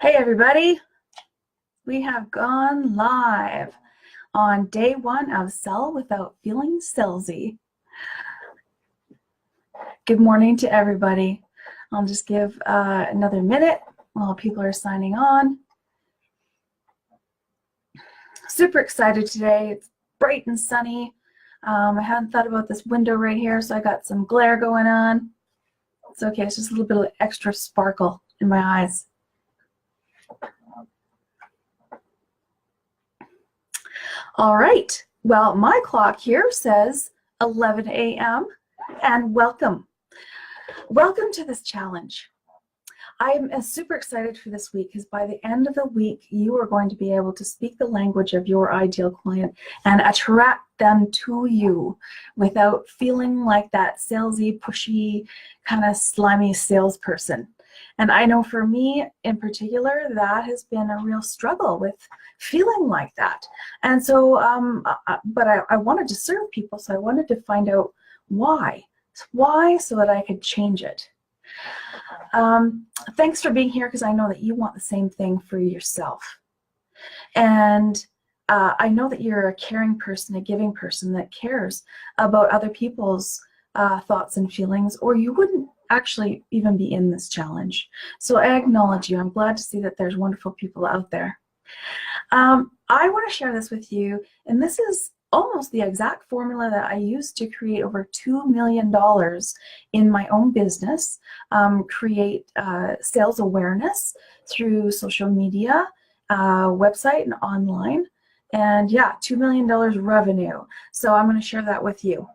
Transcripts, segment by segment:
Hey everybody, we have gone live on day one of Sell Without Feeling Salesy. Good morning to everybody. I'll just give another minute while people are signing on. Super excited today. It's bright and sunny. I hadn't thought about this window right here, so I got some glare going on. It's okay, it's just a little bit of extra sparkle in my eyes. All right, well, my clock here says 11 a.m. and welcome. Welcome to this challenge. I'm super excited for this week because by the end of the week, you are going to be able to speak the language of your ideal client and attract them to you without feeling like that salesy, pushy, kind of slimy salesperson. And I know for me in particular, that has been a real struggle with feeling like that. And so, but I wanted to serve people, so I wanted to find out why. Why, so that I could change it. Thanks for being here because I know that you want the same thing for yourself. And I know that you're a caring person, a giving person that cares about other people's thoughts and feelings, or you wouldn't actually even be in this challenge. So I acknowledge you. I'm glad to see that there's wonderful people out there. I want to share this with you, and this is almost the exact formula that I used to create over $2 million in my own business, create sales awareness through social media, website, and online. And yeah, $2 million revenue. So I'm going to share that with you.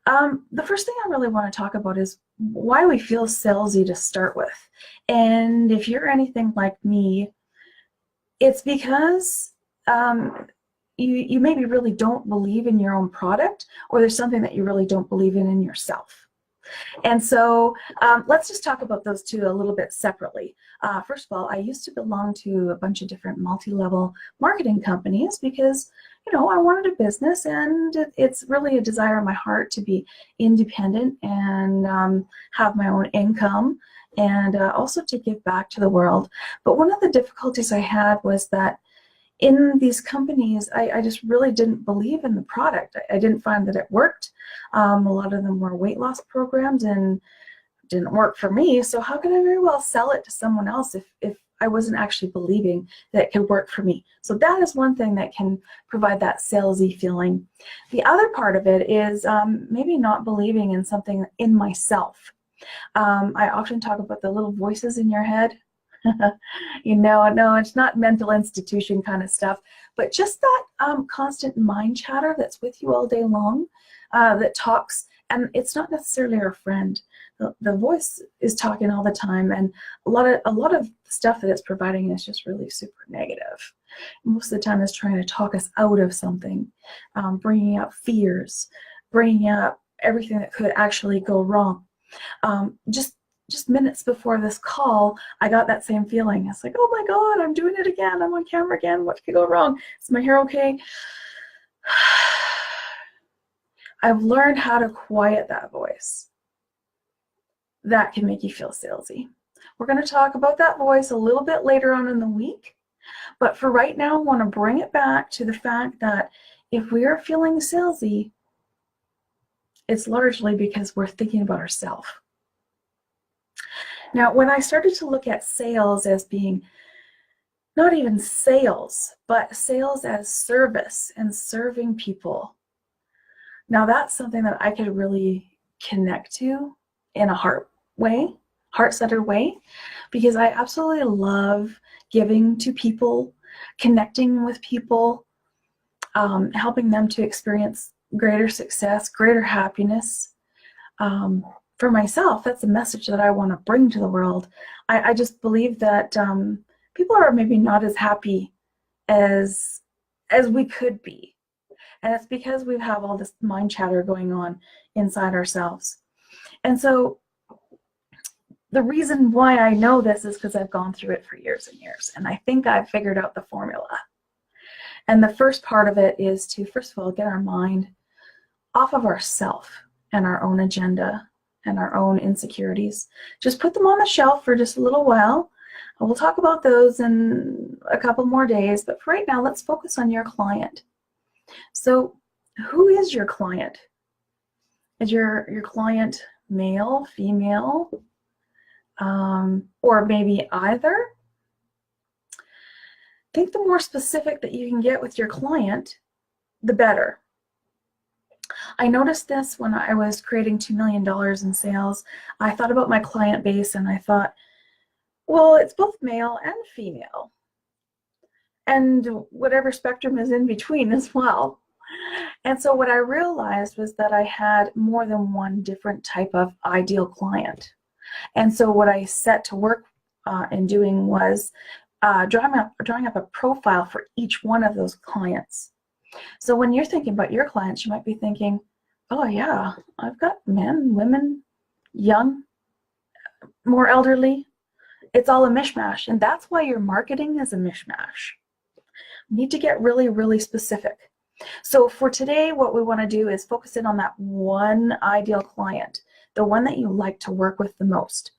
The first thing I really want to talk about is why we feel salesy to start with. And if you're anything like me, it's because you maybe really don't believe in your own product, or there's something that you really don't believe in yourself. And so let's just talk about those two a little bit separately. First of all, I used to belong to a bunch of different multi-level marketing companies because, you know, I wanted a business, and it's really a desire in my heart to be independent and have my own income, and also to give back to the world. But one of the difficulties I had was that in these companies, I just really didn't believe in the product. I didn't find that it worked. A lot of them were weight loss programs and didn't work for me. So how could I very well sell it to someone else if I wasn't actually believing that it could work for me? So that is one thing that can provide that salesy feeling. The other part of it is maybe not believing in something in myself. I often talk about the little voices in your head. You know, no, it's not mental institution kind of stuff, but just that constant mind chatter that's with you all day long, that talks, and it's not necessarily our friend. The voice is talking all the time, and a lot of stuff that it's providing is just really super negative. Most of the time, it's trying to talk us out of something, bringing up fears, bringing up everything that could actually go wrong. Just minutes before this call, I got that same feeling. It's like, oh my God, I'm doing it again. I'm on camera again. What could go wrong? Is my hair okay? I've learned how to quiet that voice. That can make you feel salesy. We're going to talk about that voice a little bit later on in the week. But for right now, I want to bring it back to the fact that if we are feeling salesy, it's largely because we're thinking about ourselves. Now, when I started to look at sales as being not even sales, but sales as service and serving people, now that's something that I could really connect to in a heart-centered way, because I absolutely love giving to people, connecting with people, helping them to experience greater success, greater happiness. For myself, that's a message that I want to bring to the world. I just believe that people are maybe not as happy as we could be. And it's because we have all this mind chatter going on inside ourselves. And so the reason why I know this is because I've gone through it for years and years. And I think I've figured out the formula. And the first part of it is to, first of all, get our mind off of ourself and our own agenda, and our own insecurities. Just put them on the shelf for just a little while. We'll talk about those in a couple more days, but for right now, let's focus on your client. So who is your client? Is your client male, female, or maybe either? I think the more specific that you can get with your client, the better. I noticed this when I was creating $2 million in sales. I thought about my client base and I thought, well, it's both male and female, and whatever spectrum is in between as well. And so what I realized was that I had more than one different type of ideal client. And so what I set to work in doing was drawing up a profile for each one of those clients. So when you're thinking about your clients, you might be thinking, oh yeah, I've got men, women, young, more elderly. It's all a mishmash, and that's why your marketing is a mishmash. You need to get really, really specific. So for today, what we want to do is focus in on that one ideal client, the one that you like to work with the most.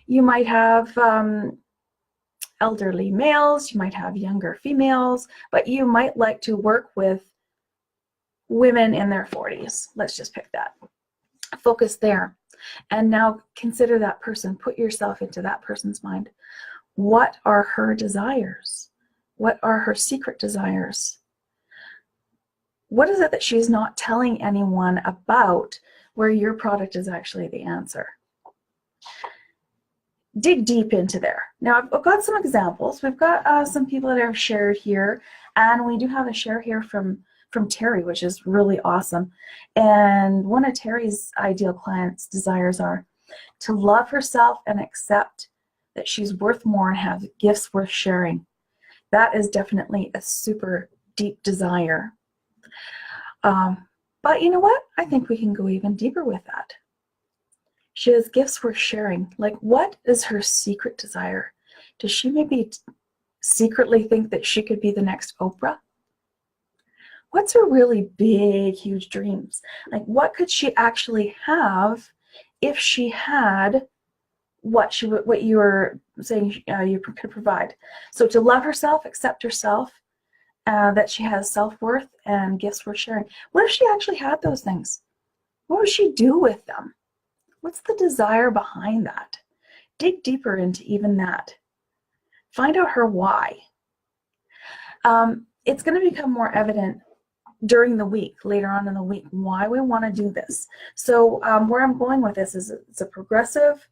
You might have elderly males, you might have younger females, but you might like to work with women in their 40s. Let's just pick that. Focus there. And now consider that person. Put yourself into that person's mind. What are her desires? What are her secret desires? What is it that she's not telling anyone about where your product is actually the answer? Dig deep into there. Now, I've got some examples. We've got some people that have shared here, and we do have a share here from Terry, which is really awesome. And one of Terry's ideal clients' desires are to love herself and accept that she's worth more and have gifts worth sharing. That is definitely a super deep desire. But you know what? I think we can go even deeper with that. She has gifts worth sharing. Like, what is her secret desire? Does she maybe secretly think that she could be the next Oprah? What's her really big, huge dreams? Like, what could she actually have if she had what you were saying you could provide? So to love herself, accept herself, that she has self-worth and gifts worth sharing. What if she actually had those things? What would she do with them? What's the desire behind that? Dig deeper into even that. Find out her why. It's going to become more evident during the week, later on in the week, why we want to do this. So where I'm going with this is it's a progressive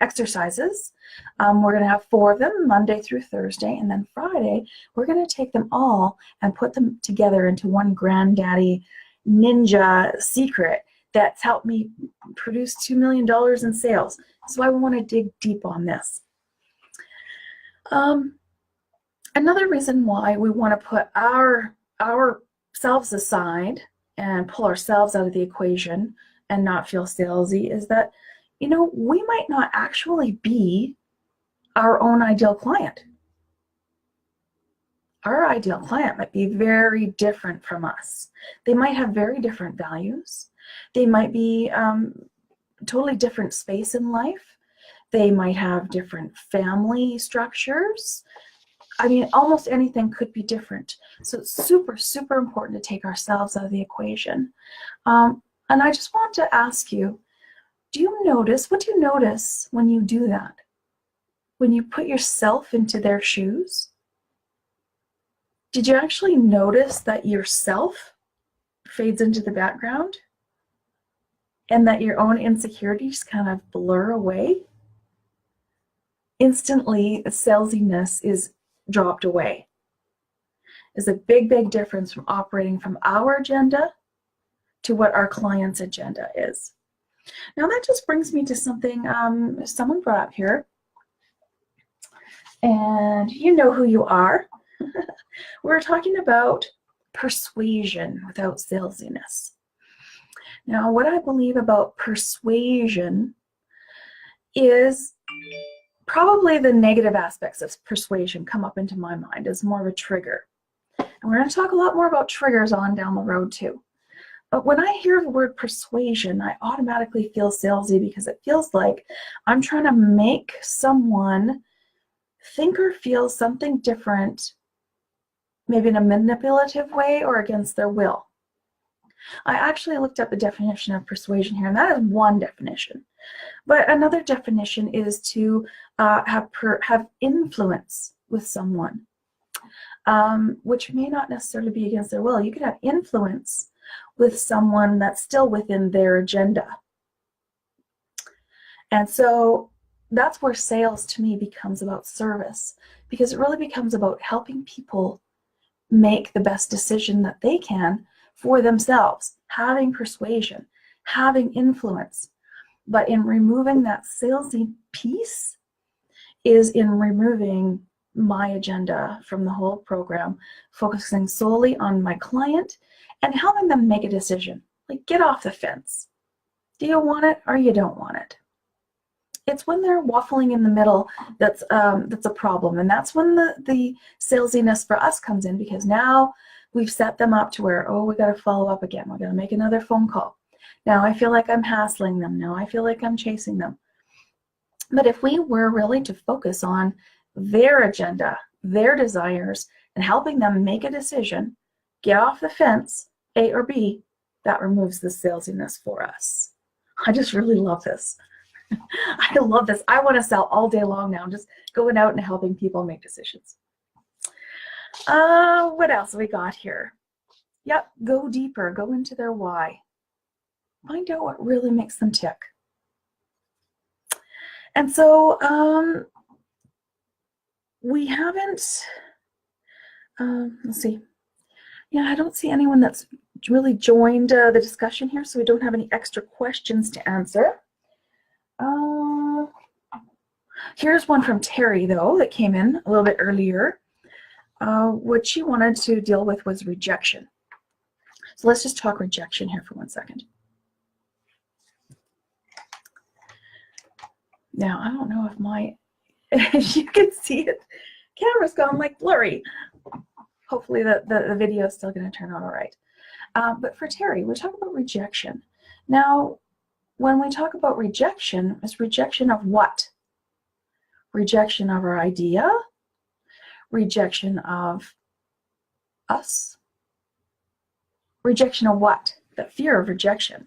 exercises. We're going to have 4 of them, Monday through Thursday, and then Friday, we're going to take them all and put them together into one granddaddy ninja secret that's helped me produce $2 million in sales. That's why we want to dig deep on this. Another reason why we want to put ourselves aside and pull ourselves out of the equation and not feel salesy is that, you know, we might not actually be our own ideal client. Our ideal client might be very different from us. They might have very different values. They might be totally different space in life. They might have different family structures. I mean, almost anything could be different. So it's super, super important to take ourselves out of the equation. And I just want to ask you, what do you notice when you do that? When you put yourself into their shoes? Did you actually notice that yourself fades into the background and that your own insecurities kind of blur away? Instantly, the salesiness is dropped away. There's a big, big difference from operating from our agenda to what our client's agenda is. Now that just brings me to something someone brought up here. And you know who you are. We're talking about persuasion without salesiness. Now, what I believe about persuasion is probably the negative aspects of persuasion come up into my mind as more of a trigger. And we're going to talk a lot more about triggers on down the road too. But when I hear the word persuasion, I automatically feel salesy because it feels like I'm trying to make someone think or feel something different, maybe in a manipulative way or against their will. I actually looked up the definition of persuasion here, and that is one definition. But another definition is to have influence with someone, which may not necessarily be against their will. You could have influence with someone that's still within their agenda. And so that's where sales to me becomes about service, because it really becomes about helping people make the best decision that they can for themselves, having persuasion, having influence. But in removing that salesy piece is in removing my agenda from the whole program, focusing solely on my client and helping them make a decision. Like, get off the fence. Do you want it or you don't want it? It's when they're waffling in the middle that's a problem, and that's when the salesiness for us comes in, because now we've set them up to where, oh, we got to follow up again. We're going to make another phone call. Now I feel like I'm hassling them. Now I feel like I'm chasing them. But if we were really to focus on their agenda, their desires, and helping them make a decision, get off the fence, A or B, that removes the salesiness for us. I just really love this. I love this. I want to sell all day long now, just going out and helping people make decisions. What else we got here? Yep, go deeper, go into their why. Find out what really makes them tick. And so we haven't, let's see. Yeah, I don't see anyone that's really joined the discussion here, so we don't have any extra questions to answer. Here's one from Terry, though, that came in a little bit earlier. What she wanted to deal with was rejection. So let's just talk rejection here for 1 second. Now, I don't know if my, if you can see it, camera's gone like blurry. Hopefully the video is still going to turn out all right. But for Terry, we talk about rejection. Now, when we talk about rejection, it's rejection of what? Rejection of our idea, rejection of us, rejection of what? The fear of rejection.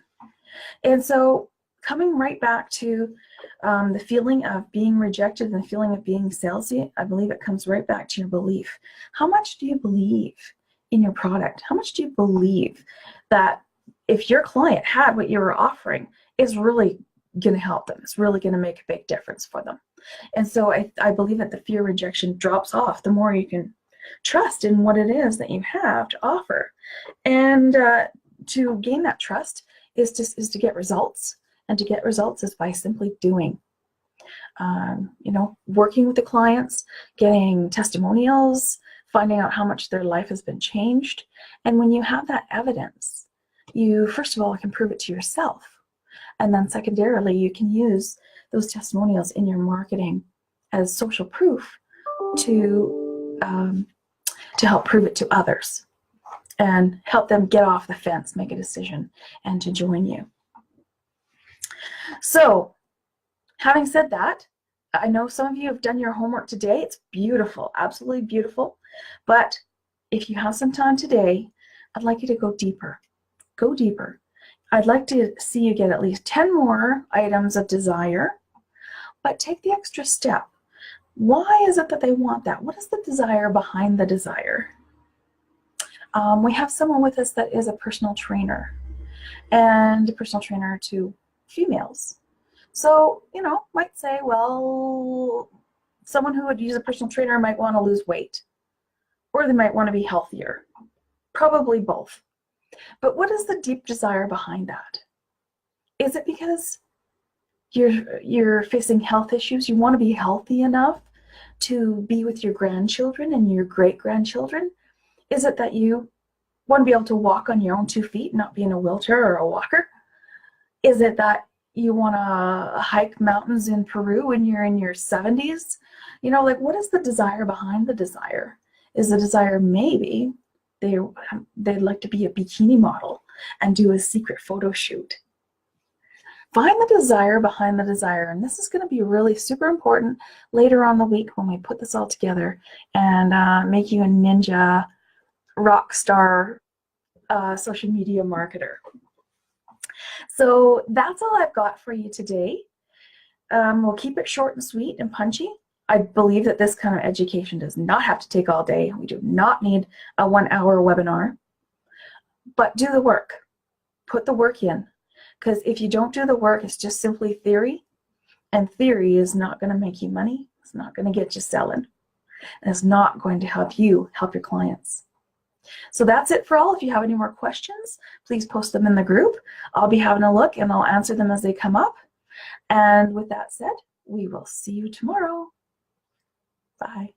And so coming right back to the feeling of being rejected and the feeling of being salesy, I believe it comes right back to your belief. How much do you believe in your product? How much do you believe that if your client had what you were offering, is really going to help them? It's really going to make a big difference for them. And so I believe that the fear of rejection drops off the more you can trust in what it is that you have to offer. And to gain that trust is to get results. And to get results is by simply doing. Working with the clients, getting testimonials, finding out how much their life has been changed. And when you have that evidence, you, first of all, can prove it to yourself. And then secondarily, you can use those testimonials in your marketing as social proof to help prove it to others and help them get off the fence, make a decision, and to join you. So, having said that, I know some of you have done your homework today. It's beautiful, absolutely beautiful. But if you have some time today, I'd like you to go deeper. Go deeper. I'd like to see you get at least 10 more items of desire, but take the extra step. Why is it that they want that? What is the desire behind the desire? We have someone with us that is a personal trainer, and a personal trainer to females. So, might say, well, someone who would use a personal trainer might want to lose weight, or they might want to be healthier. Probably both. But what is the deep desire behind that? Is it because you're facing health issues? You want to be healthy enough to be with your grandchildren and your great-grandchildren? Is it that you want to be able to walk on your own 2 feet, not be in a wheelchair or a walker? Is it that you want to hike mountains in Peru when you're in your 70s? What is the desire behind the desire? Is the desire maybe they'd like to be a bikini model and do a secret photo shoot. Find the desire behind the desire, and this is going to be really super important later on the week when we put this all together and make you a ninja rock star social media marketer. So that's all I've got for you today. We'll keep it short and sweet and punchy. I believe that this kind of education does not have to take all day. We do not need a 1-hour webinar, but do the work. Put the work in. Because if you don't do the work, it's just simply theory, and theory is not going to make you money. It's not going to get you selling, and it's not going to help you help your clients. So that's it for all. If you have any more questions, please post them in the group. I'll be having a look, and I'll answer them as they come up. And with that said, we will see you tomorrow. Bye.